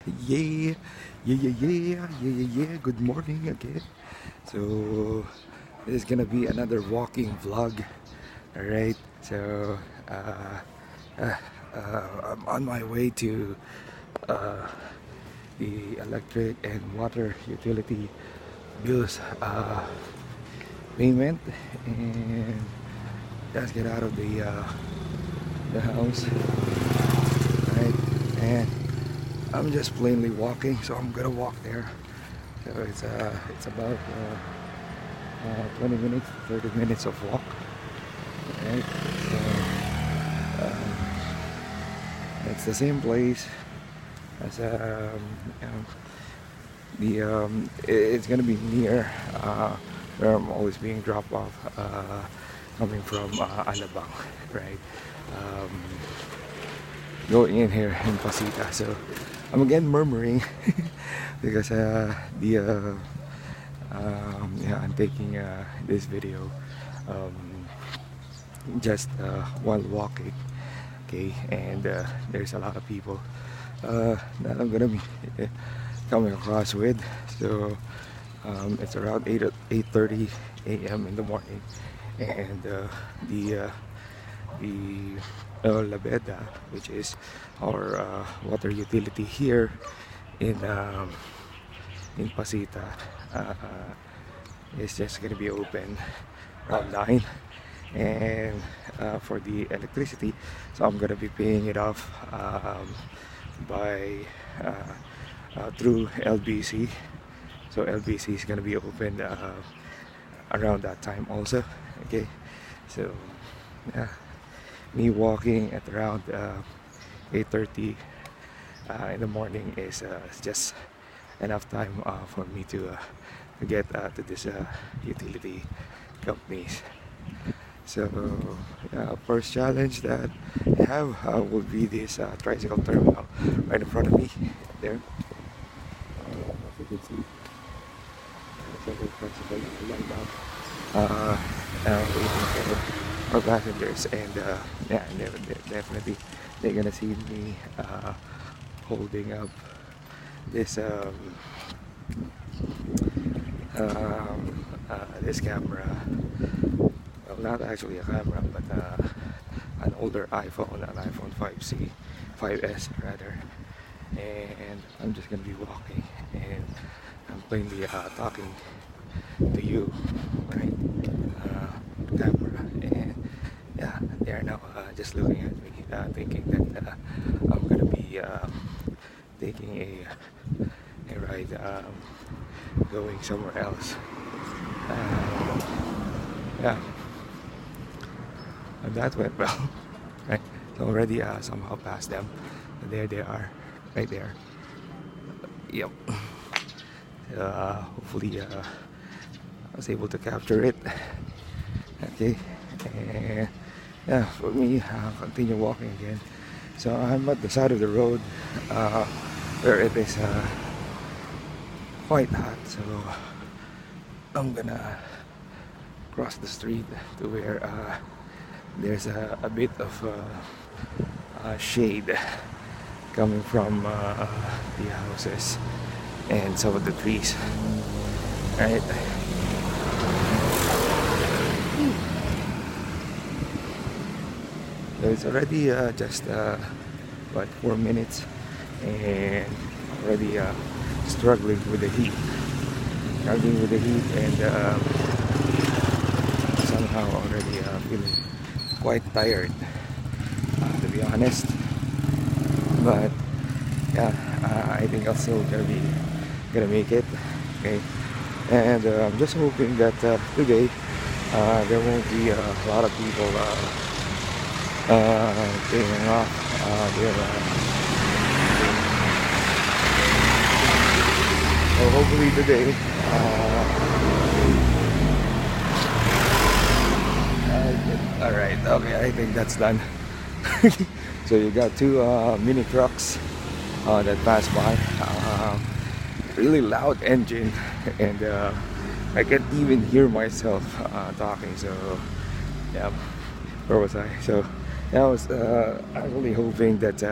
Yeah, yeah. Good morning again. So this is gonna be another walking vlog. All right. So uh, uh, I'm on my way to uh, the electric and water utility bills payment, and just get out of the house. Right, and I'm just plainly walking, so I'm gonna walk there. So it's about 20 minutes, 30 minutes of walk. Right? So um, it's the same place as you know, it's gonna be near where I'm always being dropped off, coming from Alabang, right? Um, Going in here in Pasita. So I'm again murmuring because yeah, I'm taking this video um, just while walking. Okay, and there's a lot of people that I'm gonna be coming across with. So it's around 8:30 a.m. in the morning, and the Labeda, which is our water utility here in Pasita, is just going to be open around 9. And for the electricity, so I'm going to be paying it off by through LBC. So LBC is going to be open around that time also. Okay, so yeah, me walking at around 8:30 in the morning is just enough time for me to get to this utility companies. So first challenge that I have will be this tricycle terminal right in front of me there. As you can see, several tricycles lined up, waiting for our passengers, and yeah, definitely they're gonna see me holding up this this camera. Well, not actually a camera, but an older iPhone, an iPhone 5C, 5S rather. And I'm just gonna be walking, and I'm plainly talking to you, right? Camera, and yeah, they are now just looking at me, thinking that I'm gonna be taking a ride, going somewhere else. Yeah, and that went well. Right, so already somehow past them. There they are, right there. Yep. Hopefully, I was able to capture it. Okay, and yeah, for me, continue walking again. So I'm at the side of the road where it is quite hot. So I'm gonna cross the street to where there's a bit of shade coming from the houses and some of the trees. Right. So it's already just what 4 minutes, and already struggling with the heat. Struggling with the heat, and somehow already feeling quite tired, to be honest. But yeah, I think I'm still gonna make it. Okay, and I'm just hoping that today there won't be a lot of people paying off their. So hopefully today. All right. Okay, I think that's done. So you got two mini trucks that pass by. Really loud engine, and I can't even hear myself talking. So yeah, where was I? So yeah, I was actually hoping that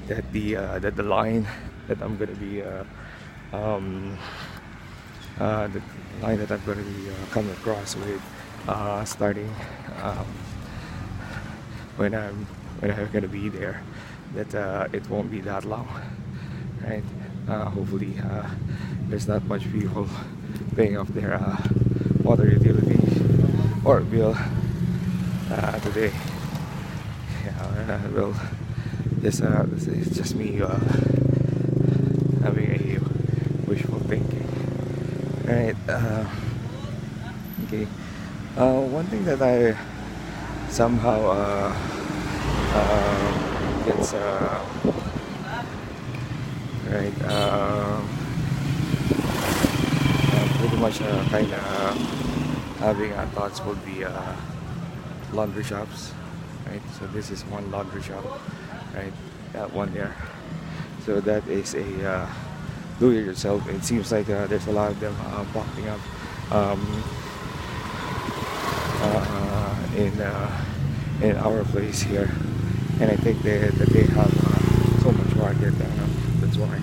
that the line that I'm gonna be um, the line that I'm gonna be coming across with starting um, when I'm gonna be there, that it won't be that long, right? Hopefully, there's not much people paying off their water utility or bill today. Yeah, well, this is just me having a wishful thinking. Right. Okay. One thing that I somehow gets right. Pretty much kind of having thoughts would be laundry shops, right? So this is one laundry shop, right? That one there. So that is a do it yourself. It seems like there's a lot of them popping up in our place here, and I think that they have so much market. That's why.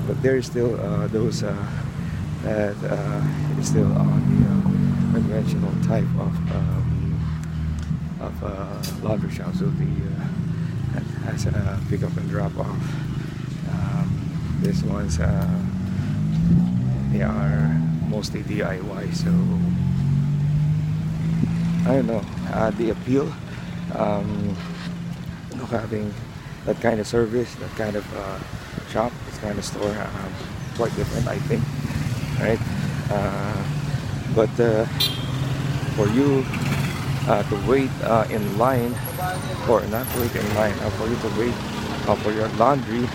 But there is still those that is still on the conventional type of laundry shop. So the has a pick up and drop off. These ones they are mostly DIY. So I don't know the appeal of having that kind of service, that kind of shop, this kind of store, quite different, I think, right? But for you to wait in line, or not wait in line, for you to wait for your laundry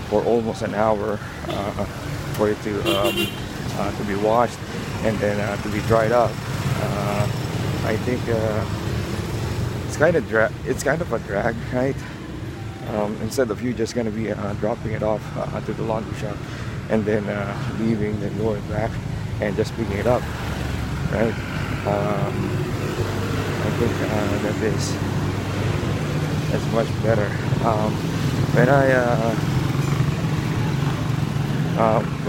for almost an hour for it to be washed and then to be dried up. I think it's kind of a drag, right? Instead of you just gonna be dropping it off to the laundry shop and then leaving, then going back and just picking it up, right? I think that's much better. When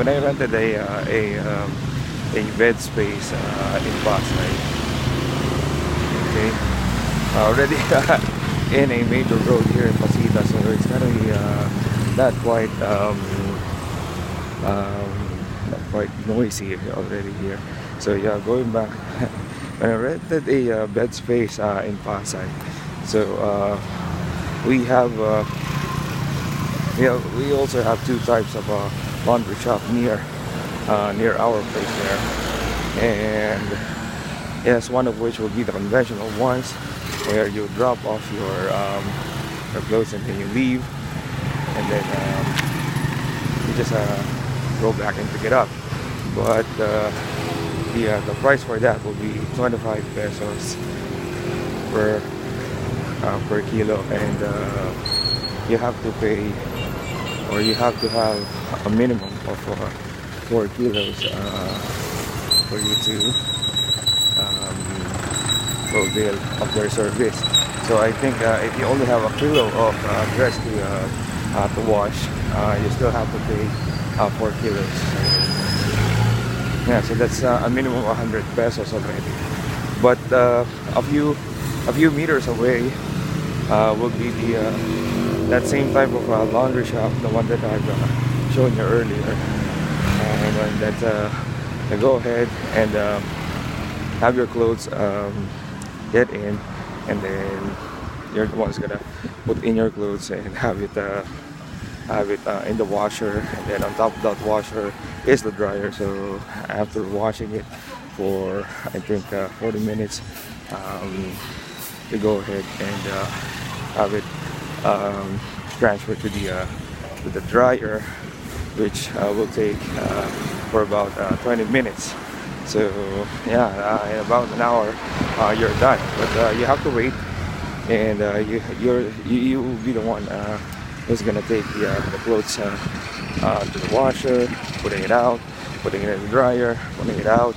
I rented a bed space in Pasay, okay, already in a major road here in Pasita, so it's gonna be not quite not quite noisy already here. So yeah, going back, when I rented a bed space in Pasay, so we have we also have two types of laundry shop near our place there, and yes, one of which will be the conventional ones where you drop off your clothes and then you leave, and then you just go back and pick it up. But the price for that will be 25 pesos per kilo, and you have to pay, or you have to have a minimum of 4 kilos for you to avail of their service. So I think if you only have a kilo of dress to wash, you still have to pay 4 kilos. Yeah, so that's a minimum of 100 pesos already. But a few meters away will be that same type of laundry shop, the one that I've shown you earlier, and that you go ahead and have your clothes get in, and then you're the one's gonna put in your clothes and have it in the washer, and then on top of that washer is the dryer. So after washing it for I think 40 minutes, you go ahead and have it transferred to the dryer, which will take for about 20 minutes. So yeah, in about an hour you're done. But you have to wait, and you will be the one who's gonna take the clothes to the washer, putting it out, putting it in the dryer, putting it out,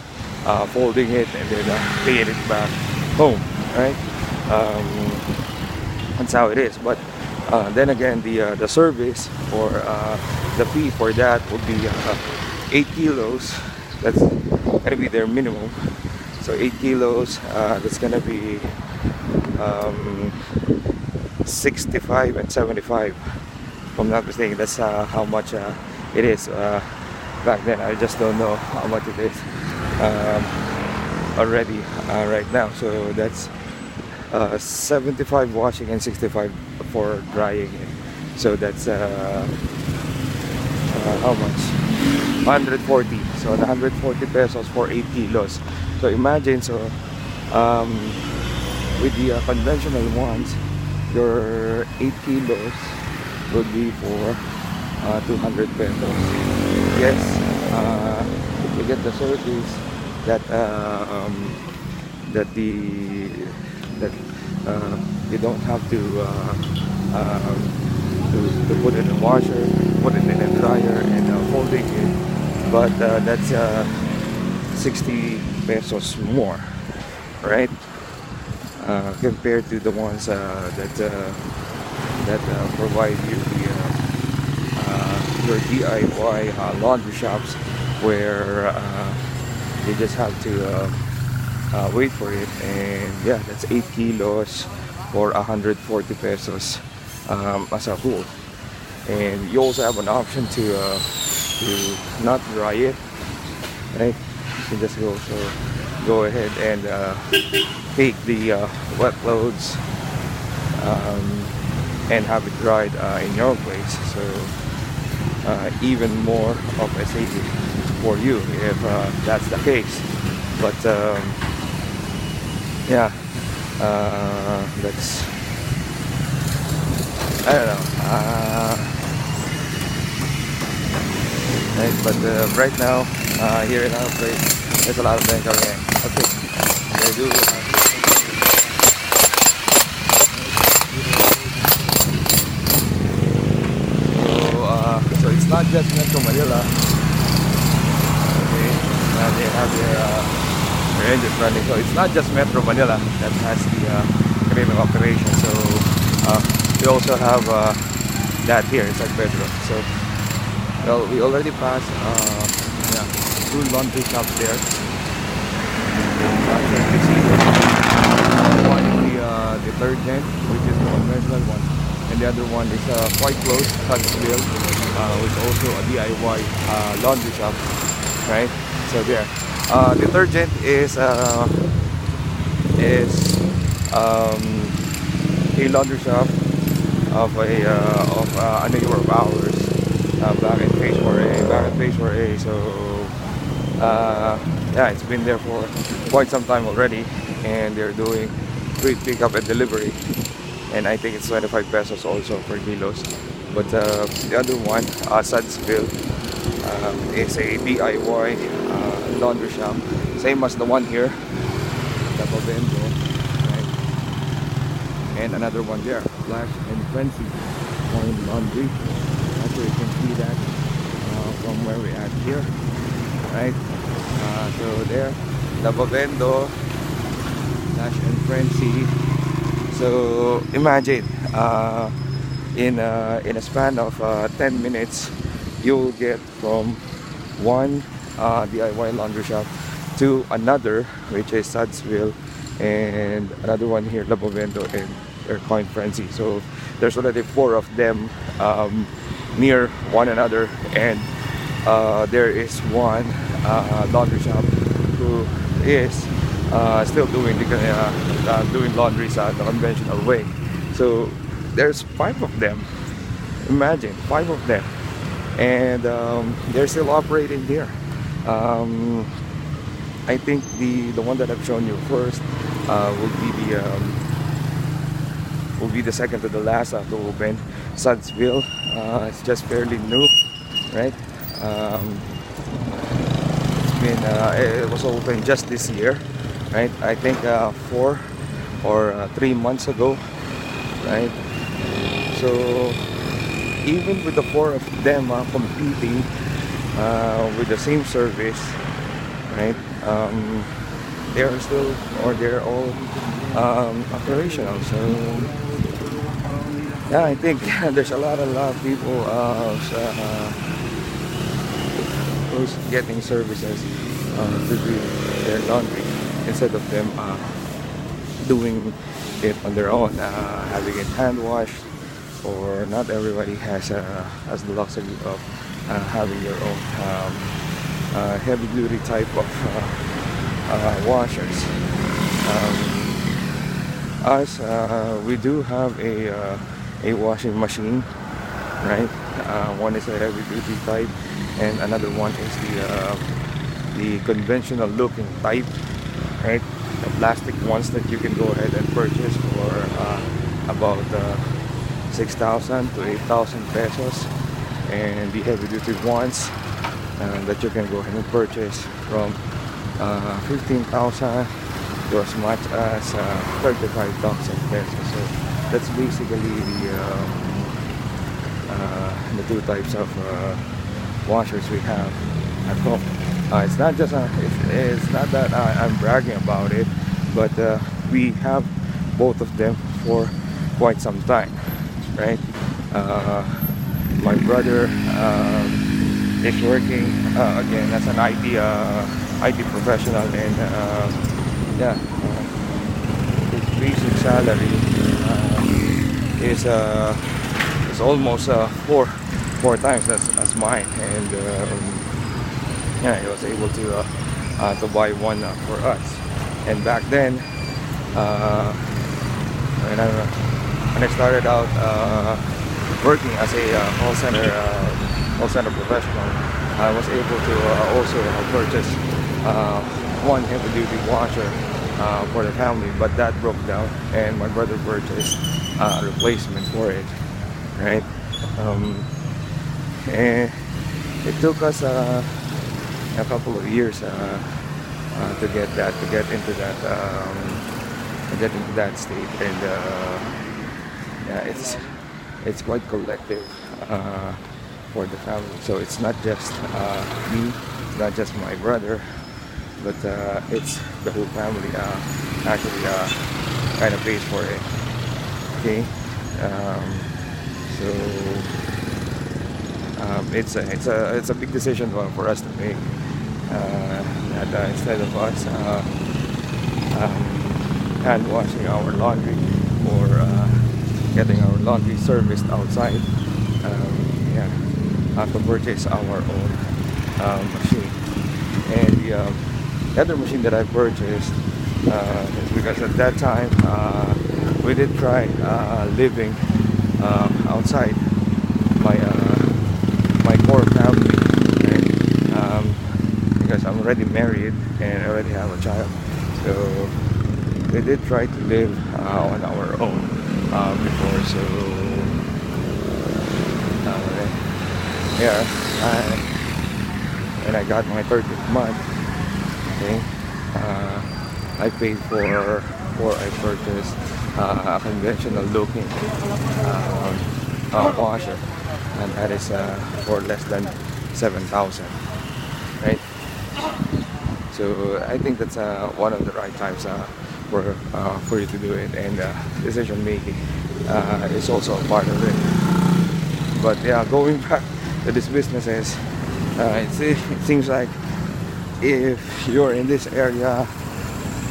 folding it, and then taking it back home. Right? That's how it is. But Then again, the service or the fee for that would be 8 kilos. That's gonna be their minimum. So 8 kilos, that's gonna be 65 and 75. If I'm not mistaken, that's how much it is back then. I just don't know how much it is already right now. So that's 75 washing and 65 for drying it. So that's how much? 140. So 140 pesos for 8 kilos. So imagine, so with the conventional ones, your 8 kilos would be for 200 pesos. Yes, if you get the service that that the that you don't have to put it in a washer, put it in a dryer, and folding it, but that's 60 pesos more, right? Compared to the ones that provide you your DIY laundry shops, where you just have to wait for it. And yeah, that's 8 kilos for 140 pesos as a whole. And you also have an option to not dry it, right? You can just go ahead and take the wet clothes and have it dried in your place. So even more of a saving for you if that's the case. But yeah, that's, I don't know. Right, but right now, here in our place, there's a lot of them coming in. Okay, they do. So it's not just Metro Manila. Okay, they have their engines running. So it's not just Metro Manila that has the cleaning operation. So we also have that here in San Pedro. So well, we already passed yeah, 2 laundry shops there. One is the detergent, which is the conventional one, and the other one is quite close, Huntsville, with also a DIY laundry shop, right? So there, detergent is a laundry shop of a neighbor of ours. Back in Phase 4A, so yeah, it's been there for quite some time already, and they're doing free pickup and delivery, and I think it's 25 pesos also per kilos. But the other one, Sudsville, is a DIY laundry shop, same as the one here, Tapabendo, right? And another one there, Flash and Frenzy Point Laundry. So you can see that from where we are here, right? So there, Lavavendo, Flash and Frenzy. So imagine in a span of 10 minutes, you'll get from one DIY laundry shop to another, which is Sudsville, and another one here, Lavavendo and Aircoin Frenzy. So there's already 4 of them near one another, and there is one laundry shop who is still doing doing laundries the conventional way. So there's 5 of them. Imagine 5 of them, and they're still operating here. I think the one that I've shown you first will be the second to the last to open. Sudsville, it's just fairly new, right? It's been it was opened just this year, right? I think 4 or 3 months ago, right? So even with the 4 of them competing with the same service, right? They are still, or they're all operational. So Yeah, I think there's a lot of people who's getting services to do their laundry instead of them doing it on their own, having it hand washed, or not everybody has the luxury of having their own heavy duty type of washers. Us, we do have a washing machine, right? One is a heavy duty type, and another one is the conventional looking type, right? The plastic ones that you can go ahead and purchase for about 6,000 to 8,000 pesos, and the heavy duty ones that you can go ahead and purchase from 15,000 to as much as 35,000 pesos. So that's basically the two types of washers we have at home. It's not just it's not that I'm bragging about it, but we have both of them for quite some time, right? My brother is working again as an IT professional, and his basic salary is almost four times as mine, and yeah, he was able to buy one for us. And back then, when I started out working as a call center professional, I was able to also purchase one heavy duty washer for the family, but that broke down, and my brother purchased a replacement for it, right? And it took us a couple of years to get into that state, and yeah, it's quite collective for the family. So it's not just me, it's not just my brother, but it's the whole family actually kind of pays for it. Okay, so it's a big decision for us to make. That instead of us hand washing our laundry or getting our laundry serviced outside, yeah, have to purchase our own machine. And the other machine that I purchased is because at that time we did try living outside my core family, right? Because I'm already married and I already have a child, so we did try to live on our own before. So yeah, when I got my 30th month, okay, I paid for I purchased a conventional looking washer, and that is for less than 7,000, right? So I think that's one of the right times for you to do it, and decision making is also a part of it. But yeah, going back to these businesses, it seems like if you're in this area,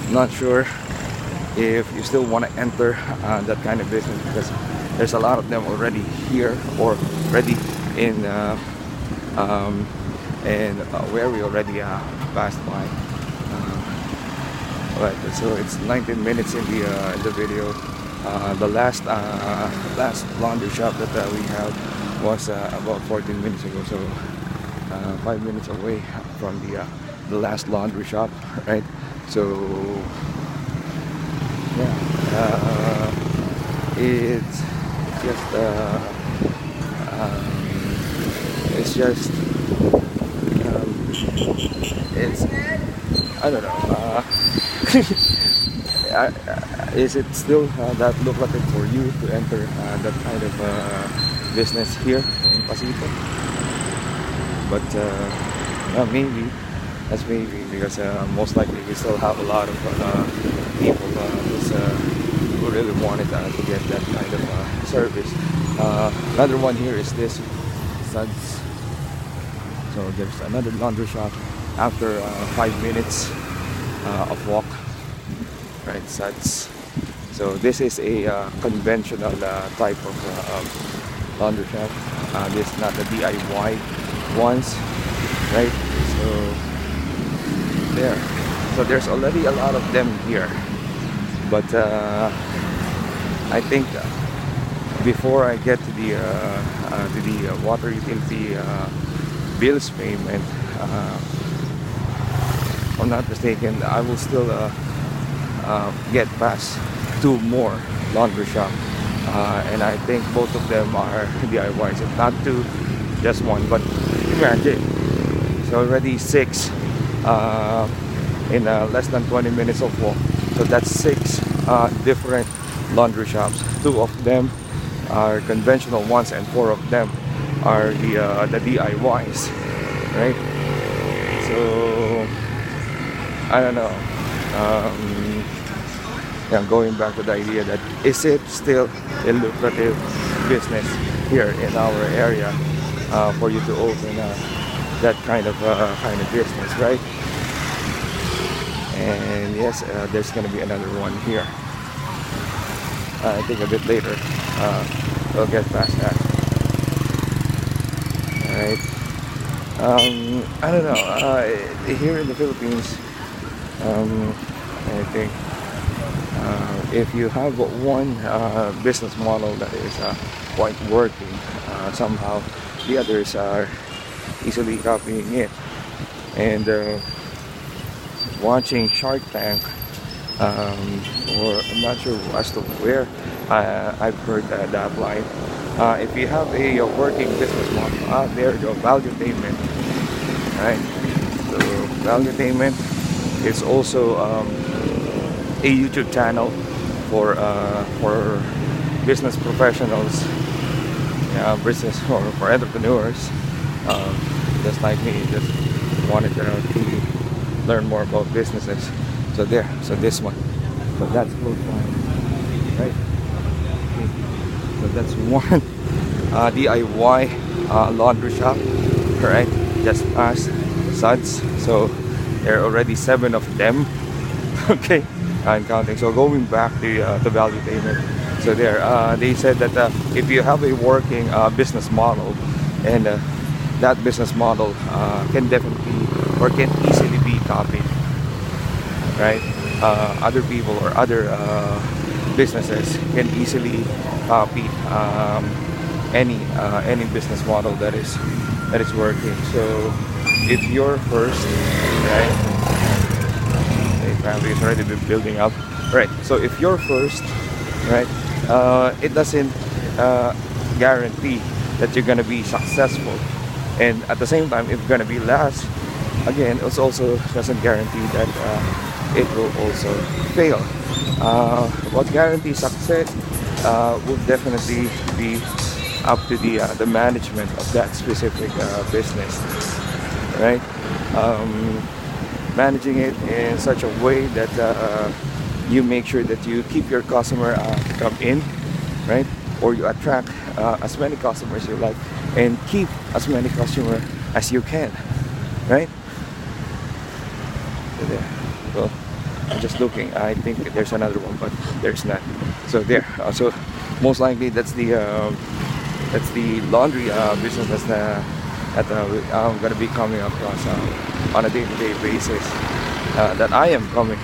not sure if you still want to enter that kind of business, because there's a lot of them already here or ready in where we already passed by. But so it's 19 minutes in the video. The last laundry shop that we have was about 14 minutes ago, so 5 minutes away from the last laundry shop, right? So yeah, it's I don't know. Is it still that lucrative for you to enter that kind of business here in Pasito? But maybe that's maybe because most likely we still have a lot of people who really wanted to get that kind of service. Another one here is this Suds. So there's another laundry shop after 5 minutes of walk, right? Suds. So this is a conventional type of laundry shop. This is not the DIY ones, right? So there. So there's already a lot of them here, but I think before I get to the water utility bills payment, if I'm not mistaken, I will still get past 2 more laundry shop, and I think both of them are DIYs. If not 2, just 1. But imagine, it's already 6 in less than 20 minutes of walk. So that's 6 different laundry shops. 2 of them are conventional ones, and 4 of them are the DIYs, right? So I don't know. Yeah, going back to the idea that is it still a lucrative business here in our area for you to open that kind of business, right? And yes, there's gonna be another one here. I think a bit later we'll get past that. Alright. I don't know. Here in the Philippines, I think if you have one business model that is quite working, somehow the others are easily copying it. And watching Shark Tank, or I'm not sure as to where I've heard that line. If you have a working business model, there you go, Valuetainment, right? So Valuetainment is also a YouTube channel for business professionals, business for entrepreneurs, just like me, just wanted to learn more about businesses. So there, so this one, so that's close one, right? Okay. So that's one DIY laundry shop, right? Just past Suds. So there are already 7 of them. Okay, I'm counting. So going back to Valuetainment. So there, they said that if you have a working business model, and that business model can definitely or can easily be copied, right? Other people or other businesses can easily copy any business model that is working. So if you're first, right? The family is already been building up, right? So if you're first, right? It doesn't guarantee that you're gonna be successful, and at the same time, if you're gonna be last, again, it also doesn't guarantee that it will also fail. What guarantees success will definitely be up to the management of that specific business, right? Managing it in such a way that you make sure that you keep your customer to come in, right? Or you attract as many customers you like and keep as many customers as you can, right? So there. Well, I'm just looking. I think there's another one, but there's not. So there. So most likely that's the laundry business that I'm gonna be coming across on a day-to-day basis. That I am coming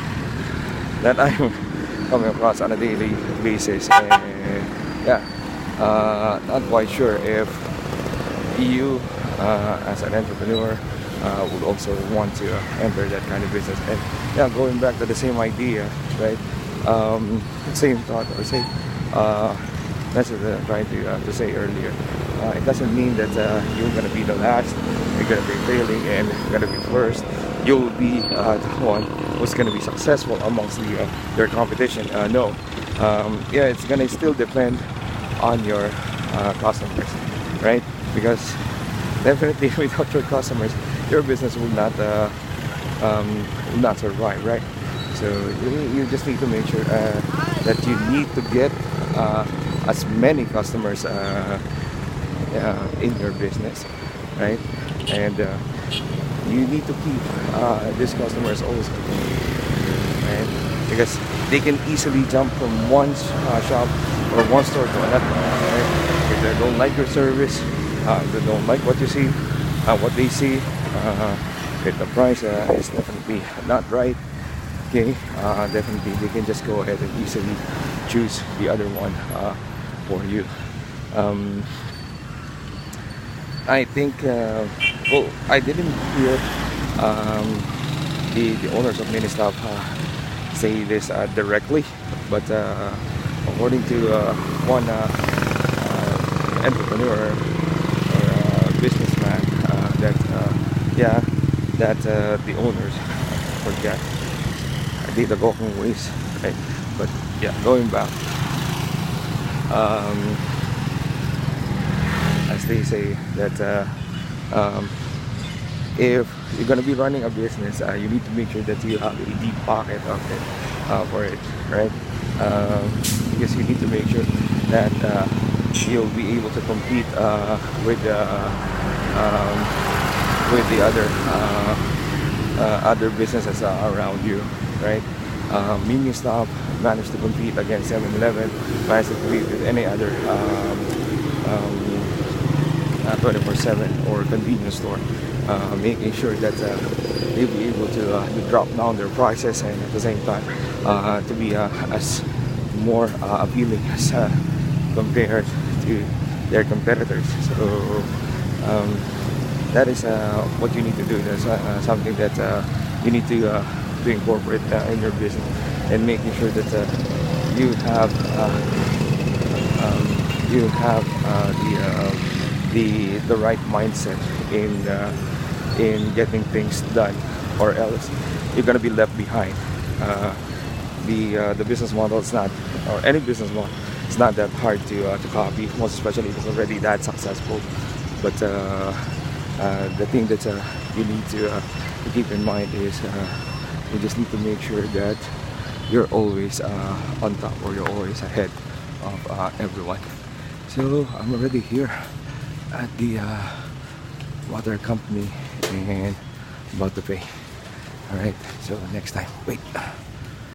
across on a daily basis, and yeah, not quite sure if you as an entrepreneur would also want to enter that kind of business. And yeah, going back to the same idea, right? Same thought or same message that I tried to say earlier. It doesn't mean that you're gonna be the last, you're gonna be failing, and you're gonna be first. You'll be the one who's gonna be successful amongst your competition. No, yeah, it's gonna still depend on your customers, right? Because definitely without your customers, your business will not survive, right? So you just need to make sure that you need to get as many customers in your business, right? And you need to keep these customers also, right? Because they can easily jump from one shop or one store to another, right? If they don't like your service, they don't like what you see, what they see, if the price is definitely not right, okay, definitely they can just go ahead and easily choose the other one for you. I think, well, I didn't hear the owners of Ministop say this directly, but according to one entrepreneur or businessman, that yeah, that the owners forget data going ways, right? But yeah, going back, as they say that if you're gonna be running a business, you need to make sure that you have a deep pocket of it for it, right? Because you need to make sure that you'll be able to compete with the other businesses around you, right? Ministop managed to compete against 7-Eleven, managed to compete with any other 24/7 or convenience store, making sure that they'll be able to drop down their prices and at the same time to be as more appealing as compared to their competitors. So that is what you need to do. That's something that you need to incorporate in your business, and making sure that you have the right mindset in getting things done, or else you're gonna be left behind. The business model is not, or any business model, it's not that hard to copy, most especially if it's already that successful. But the thing that you need to keep in mind is you just need to make sure that you're always on top, or you're always ahead of everyone. So I'm already here at the water company and about to pay. Alright, so next time, wait.